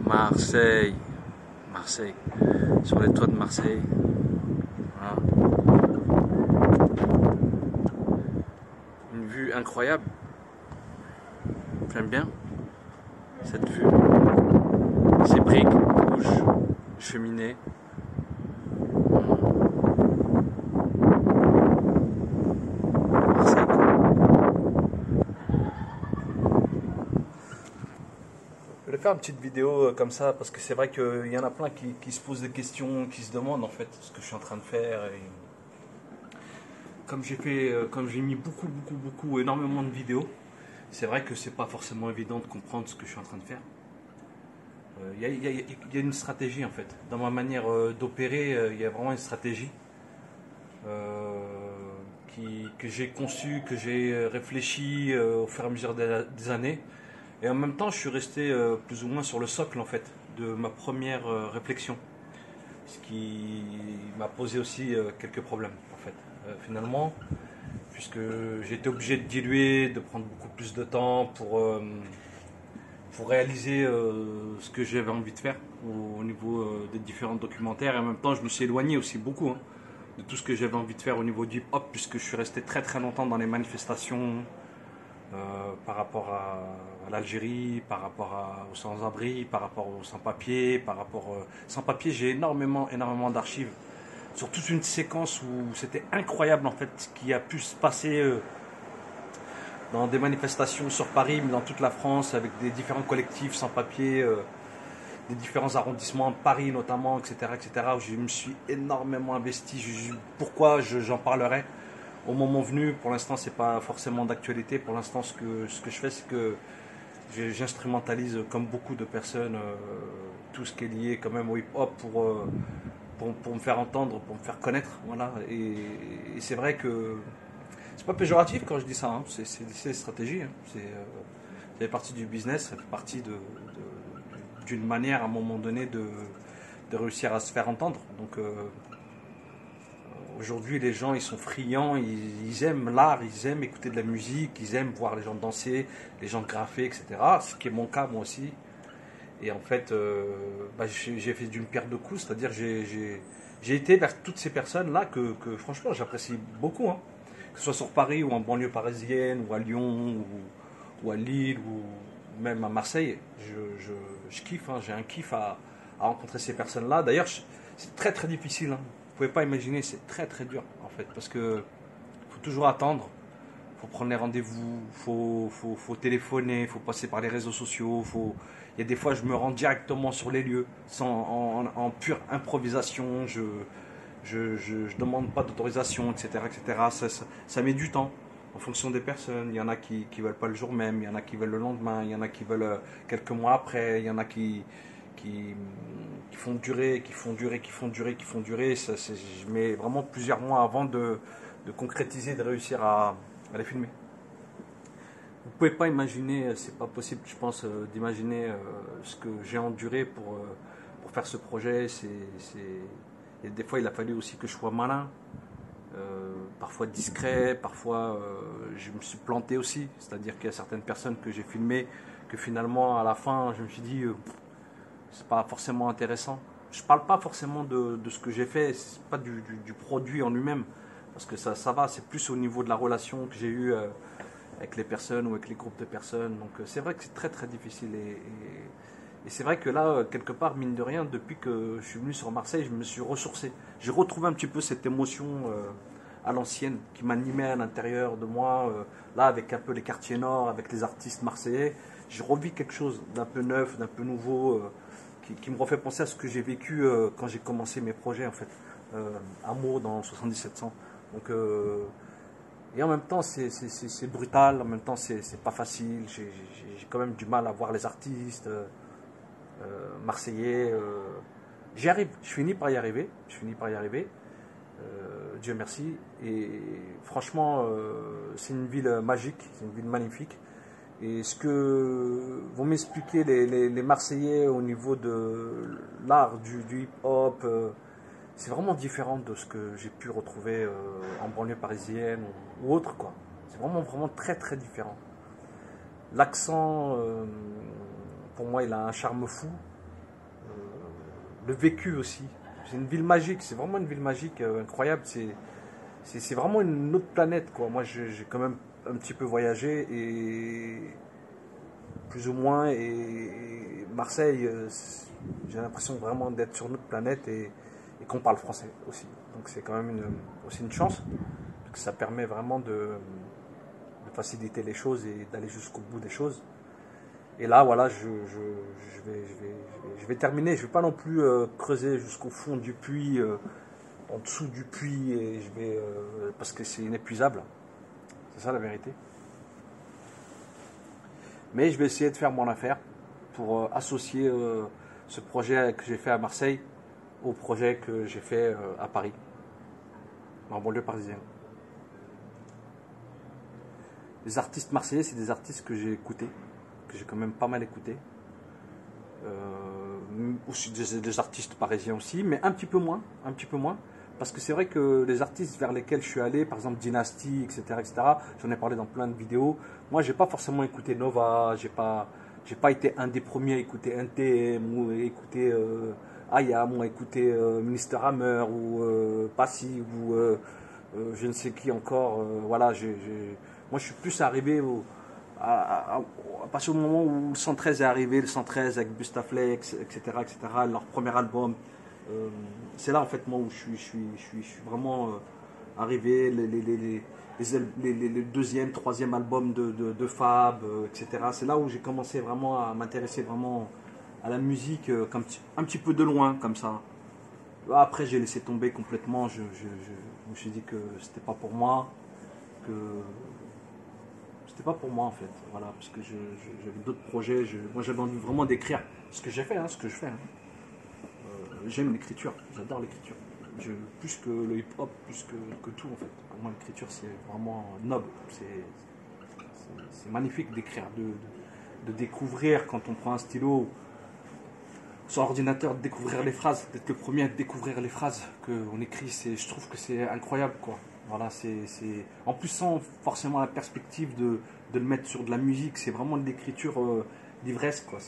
Marseille, Marseille, sur les toits de Marseille. Voilà. Une vue incroyable. J'aime bien cette vue. Ces briques rouges, cheminées. Marseille. Je voulais faire une petite vidéo comme ça parce que c'est vrai qu'il y en a plein qui se posent des questions, qui se demandent en fait ce que je suis en train de faire. Et comme j'ai mis beaucoup, énormément de vidéos, c'est vrai que c'est pas forcément évident de comprendre ce que je suis en train de faire. Il y a une stratégie en fait. Dans ma manière d'opérer, il y a vraiment une stratégie que j'ai conçue, que j'ai réfléchi au fur et à mesure des années. Et en même temps, je suis resté plus ou moins sur le socle en fait de ma première réflexion, ce qui m'a posé aussi quelques problèmes en fait. Finalement, puisque j'ai été obligé de diluer, de prendre beaucoup plus de temps pour réaliser ce que j'avais envie de faire au niveau des différents documentaires. Et en même temps, je me suis éloigné aussi beaucoup de tout ce que j'avais envie de faire au niveau du hip-hop, puisque je suis resté très longtemps dans les manifestations par rapport à l'Algérie, par rapport aux sans-abri, par rapport aux sans-papiers, par rapport sans-papiers. J'ai énormément d'archives sur toute une séquence où c'était incroyable en fait ce qui a pu se passer dans des manifestations sur Paris, mais dans toute la France, avec des différents collectifs sans papier, des différents arrondissements, Paris notamment, etc., où je me suis énormément investi. Pourquoi j'en parlerai au moment venu. Pour l'instant, c'est pas forcément d'actualité. Pour l'instant, ce que je fais, c'est que j'instrumentalise, comme beaucoup de personnes, tout ce qui est lié quand même au hip-hop pour me faire entendre, pour me faire connaître. Voilà. Et c'est vrai que c'est pas péjoratif quand je dis ça, hein. C'est stratégie, hein. Ça fait partie du business, ça fait partie d'une manière à un moment donné de réussir à se faire entendre. Donc aujourd'hui les gens ils sont friands, ils aiment l'art, ils aiment écouter de la musique, ils aiment voir les gens danser, les gens graffer, etc. Ce qui est mon cas moi aussi. Et en fait j'ai fait d'une pierre deux coups, c'est-à-dire j'ai été vers toutes ces personnes là que franchement j'apprécie beaucoup, hein. Que ce soit sur Paris ou en banlieue parisienne, ou à Lyon, ou à Lille, ou même à Marseille. Je kiffe, hein, j'ai un kiff à rencontrer ces personnes-là. D'ailleurs, c'est très difficile, hein. Vous pouvez pas imaginer, c'est très dur en fait, parce que faut toujours attendre, faut prendre les rendez-vous, faut téléphoner, faut passer par les réseaux sociaux, il y a des fois je me rends directement sur les lieux, en pure improvisation, je demande pas d'autorisation, etc. Ça met du temps en fonction des personnes. Il y en a qui veulent pas le jour même, il y en a qui veulent le lendemain, il y en a qui veulent quelques mois après, il y en a qui font durer, qui font durer. Je mets vraiment plusieurs mois avant de concrétiser, de réussir à les filmer. Vous pouvez pas imaginer, c'est pas possible, je pense, d'imaginer ce que j'ai enduré pour faire ce projet. Et des fois, il a fallu aussi que je sois malin, parfois discret, parfois je me suis planté aussi. C'est-à-dire qu'il y a certaines personnes que j'ai filmées que finalement, à la fin, je me suis dit, c'est pas forcément intéressant. Je parle pas forcément de ce que j'ai fait, c'est pas du produit en lui-même, parce que ça va, c'est plus au niveau de la relation que j'ai eue avec les personnes ou avec les groupes de personnes. Donc c'est vrai que c'est très difficile. Et c'est vrai que là, quelque part, mine de rien, depuis que je suis venu sur Marseille, je me suis ressourcé. J'ai retrouvé un petit peu cette émotion à l'ancienne qui m'animait à l'intérieur de moi. Là, avec un peu les quartiers nord, avec les artistes marseillais, j'ai revis quelque chose d'un peu neuf, d'un peu nouveau, qui me refait penser à ce que j'ai vécu quand j'ai commencé mes projets, en fait. À Meaux, dans 7700. Donc, et en même temps, c'est brutal, en même temps, c'est pas facile. J'ai quand même du mal à voir les artistes marseillais. J'y arrive, je finis par y arriver. Dieu merci. Et franchement, c'est une ville magique, c'est une ville magnifique. Et ce que vont m'expliquer les Marseillais au niveau de l'art du hip-hop, c'est vraiment différent de ce que j'ai pu retrouver en banlieue parisienne ou autre, quoi. C'est vraiment très différent. L'accent, pour moi, il a un charme fou. le vécu aussi. C'est une ville magique, c'est vraiment une ville magique, incroyable. C'est vraiment une autre planète, quoi. Moi, j'ai quand même un petit peu voyagé et plus ou moins. Et Marseille, j'ai l'impression vraiment d'être sur notre planète et qu'on parle français aussi. Donc c'est quand même aussi une chance, parce que ça permet vraiment de faciliter les choses et d'aller jusqu'au bout des choses. Et là, voilà, je vais terminer. Je ne vais pas non plus creuser jusqu'au fond du puits, en dessous du puits, et parce que c'est inépuisable. C'est ça la vérité. Mais je vais essayer de faire mon affaire pour associer ce projet que j'ai fait à Marseille au projet que j'ai fait à Paris, en banlieue parisienne. Les artistes marseillais, c'est des artistes que j'ai écoutés, que j'ai quand même pas mal écoutés. Aussi des artistes parisiens aussi, mais un petit peu moins, parce que c'est vrai que les artistes vers lesquels je suis allé, par exemple Dynasty, etc., j'en ai parlé dans plein de vidéos. Moi, j'ai pas forcément écouté Nova, j'ai pas été un des premiers à écouter NTM ou écouter IAM ou à écouter Minister Hammer ou Passy ou je ne sais qui encore. Voilà, moi, je suis plus arrivé à partir du moment où le 113 est arrivé, le 113 avec Bustaflex, etc., leur premier album, c'est là en fait moi où je suis vraiment arrivé, le deuxième, troisième album de Fab, etc. C'est là où j'ai commencé vraiment à m'intéresser vraiment à la musique, un petit peu de loin comme ça. Après j'ai laissé tomber complètement, je me suis dit que c'était pas pour moi, que c'était pas pour moi en fait, voilà, parce que j'avais d'autres projets, moi j'avais envie vraiment d'écrire ce que j'ai fait, ce que je fais. J'aime l'écriture, j'adore l'écriture. Plus que le hip-hop, plus que tout en fait. Pour moi l'écriture c'est vraiment noble, c'est magnifique d'écrire, de découvrir quand on prend un stylo sur ordinateur, de découvrir les phrases, d'être le premier à découvrir les phrases qu'on écrit, je trouve que c'est incroyable quoi. Voilà, en plus sans forcément la perspective de le mettre sur de la musique, c'est vraiment de l'écriture d'ivresse quoi.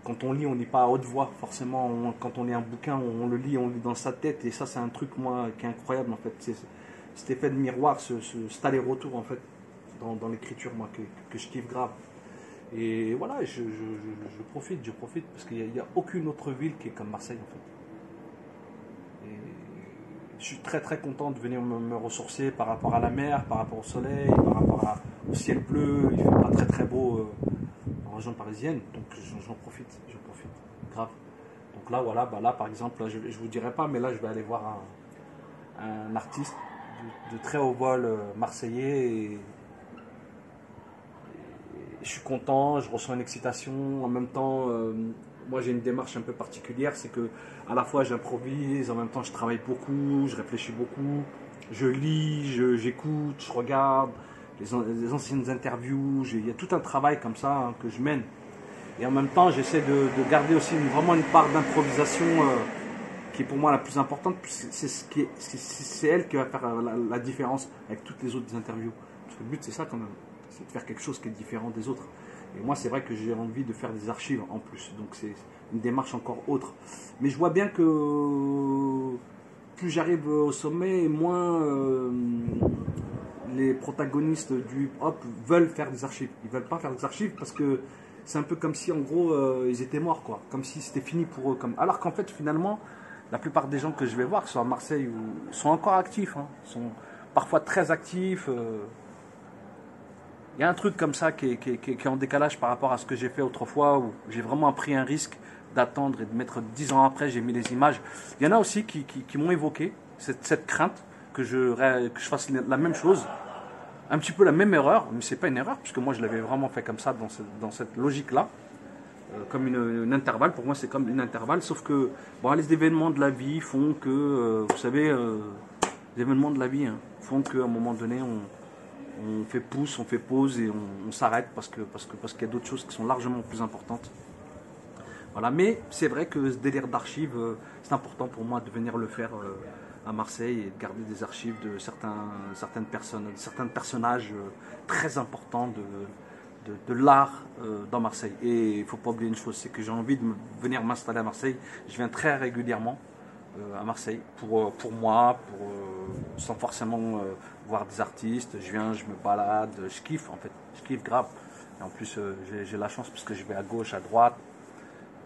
Quand on lit, on lit pas à haute voix forcément. Quand on lit un bouquin, on le lit dans sa tête, et ça c'est un truc moi qui est incroyable en fait. C'est cet effet de miroir, cet aller-retour en fait dans l'écriture moi que je kiffe grave. Et voilà, je profite parce qu'il n'y a aucune autre ville qui est comme Marseille en fait. Et je suis très très content de venir me ressourcer par rapport à la mer, par rapport au soleil, par rapport au ciel bleu. Il fait pas très très beau en région parisienne, donc j'en profite, grave. Donc là voilà, là par exemple, là, je vous dirai pas, mais là je vais aller voir un artiste de très haut vol marseillais et je suis content, je ressens une excitation. En même temps, moi j'ai une démarche un peu particulière, c'est que à la fois j'improvise, en même temps je travaille beaucoup, je réfléchis beaucoup, je lis, j'écoute, je regarde les anciennes interviews, il y a tout un travail comme ça que je mène. Et en même temps j'essaie de garder aussi vraiment une part d'improvisation qui est pour moi la plus importante, c'est elle qui va faire la différence avec toutes les autres interviews. Parce que le but c'est ça quand même, c'est de faire quelque chose qui est différent des autres. Et moi, c'est vrai que j'ai envie de faire des archives en plus. Donc, c'est une démarche encore autre. Mais je vois bien que plus j'arrive au sommet, moins les protagonistes du hip-hop veulent faire des archives. Ils veulent pas faire des archives parce que c'est un peu comme si, en gros, ils étaient morts, quoi. Comme si c'était fini pour eux. Alors qu'en fait, finalement, la plupart des gens que je vais voir, que ce soit à Marseille, sont encore actifs. Sont parfois très actifs. Il y a un truc comme ça qui est en décalage par rapport à ce que j'ai fait autrefois, où j'ai vraiment pris un risque d'attendre et de mettre 10 ans après, j'ai mis les images. Il y en a aussi qui m'ont évoqué cette crainte que je fasse la même chose, un petit peu la même erreur, mais c'est pas une erreur, puisque moi je l'avais vraiment fait comme ça, dans cette logique-là, comme une intervalle. Pour moi c'est comme une intervalle, sauf que bon, les événements de la vie font que, vous savez, les événements de la vie font qu'à un moment donné, on fait pouce, on fait pause et on s'arrête parce qu'il y a d'autres choses qui sont largement plus importantes. Voilà, mais c'est vrai que ce délire d'archives, c'est important pour moi de venir le faire à Marseille et de garder des archives de certaines personnes, de certains personnages très importants de l'art dans Marseille. Et il ne faut pas oublier une chose, c'est que j'ai envie de venir m'installer à Marseille. Je viens très régulièrement à Marseille pour moi, sans forcément voir des artistes. Je viens, je me balade, je kiffe en fait, je kiffe grave. Et en plus, j'ai la chance parce que je vais à gauche, à droite.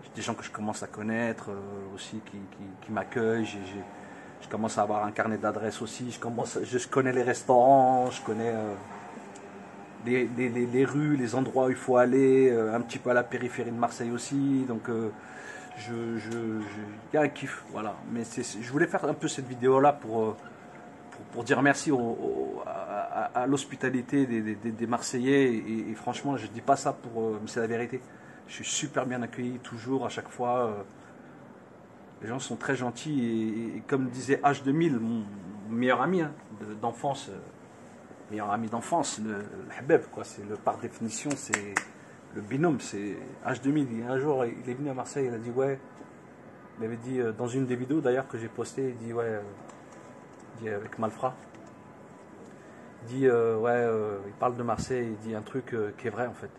J'ai des gens que je commence à connaître aussi qui m'accueillent. Je commence à avoir un carnet d'adresses aussi. Je connais les restaurants, je connais les rues, les endroits où il faut aller, un petit peu à la périphérie de Marseille aussi. Donc, il y a un kiff, voilà. Mais je voulais faire un peu cette vidéo-là pour dire merci à l'hospitalité des Marseillais. Et franchement, je ne dis pas ça mais c'est la vérité. Je suis super bien accueilli toujours, à chaque fois. Les gens sont très gentils. Et comme disait H2000, mon meilleur ami d'enfance, meilleur ami d'enfance, le Habeb, quoi. C'est par définition, c'est le binôme, c'est H2000. Un jour, il est venu à Marseille, il a dit ouais. Il avait dit dans une des vidéos d'ailleurs que j'ai postées, il dit ouais, il dit, avec Malfra. Il dit il parle de Marseille, il dit un truc qui est vrai en fait.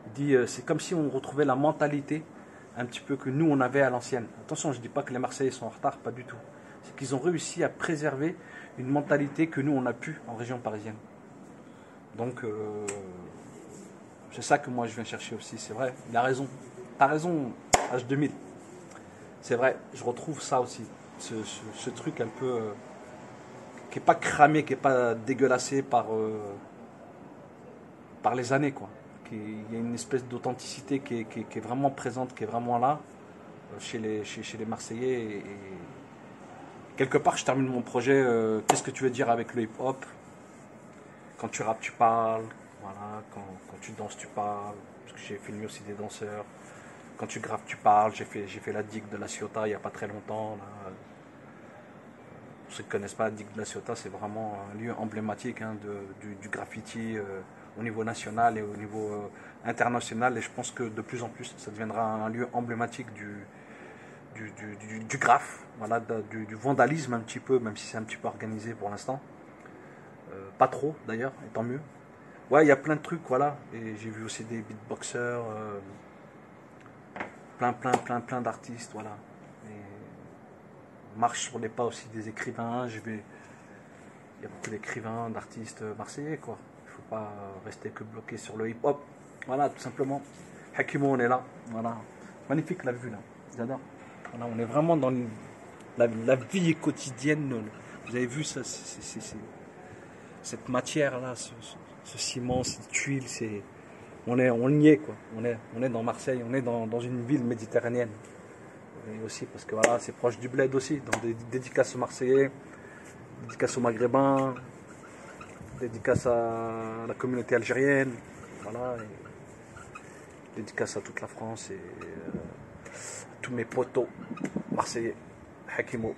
Il dit c'est comme si on retrouvait la mentalité un petit peu que nous on avait à l'ancienne. Attention, je ne dis pas que les Marseillais sont en retard, pas du tout. C'est qu'ils ont réussi à préserver une mentalité que nous on a pu en région parisienne. Donc c'est ça que moi je viens chercher aussi, c'est vrai. Il a raison. T'as raison, H2000. C'est vrai, je retrouve ça aussi. Ce truc un peu qui n'est pas cramé, qui n'est pas dégueulassé par les années, quoi. Il y a une espèce d'authenticité qui est vraiment présente, qui est vraiment là chez les Marseillais. Et quelque part, je termine mon projet. Qu'est-ce que tu veux dire avec le hip-hop? Quand tu rappes, tu parles. Voilà. Quand tu danses, tu parles. Parce que j'ai filmé aussi des danseurs. Quand tu graves, tu parles. J'ai fait la digue de la Ciotat il n'y a pas très longtemps. Là. Pour ceux qui ne connaissent pas, la digue de la Ciotat, c'est vraiment un lieu emblématique du graffiti au niveau national et au niveau international. Et je pense que de plus en plus, ça deviendra un lieu emblématique du graphe, voilà, du vandalisme un petit peu, même si c'est un petit peu organisé pour l'instant. Pas trop d'ailleurs, et tant mieux. Ouais, il y a plein de trucs, voilà. Et j'ai vu aussi des beatboxers, plein d'artistes, voilà. Et marche sur les pas aussi des écrivains. Il y a beaucoup d'écrivains, d'artistes marseillais, quoi. Il ne faut pas rester que bloqué sur le hip-hop. Voilà, tout simplement. Hakimo, on est là. Voilà. Magnifique la vue, là. J'adore. Voilà, on est vraiment dans la vie quotidienne. Vous avez vu ça, cette matière-là, ce ciment, cette tuile, on y est, quoi. On est dans Marseille, on est dans une ville méditerranéenne. Et aussi parce que voilà, c'est proche du bled aussi. Donc des dédicaces aux Marseillais, dédicaces aux Maghrébins, dédicaces à la communauté algérienne, voilà, et dédicaces à toute la France et à tous mes potos marseillais. Hakimo.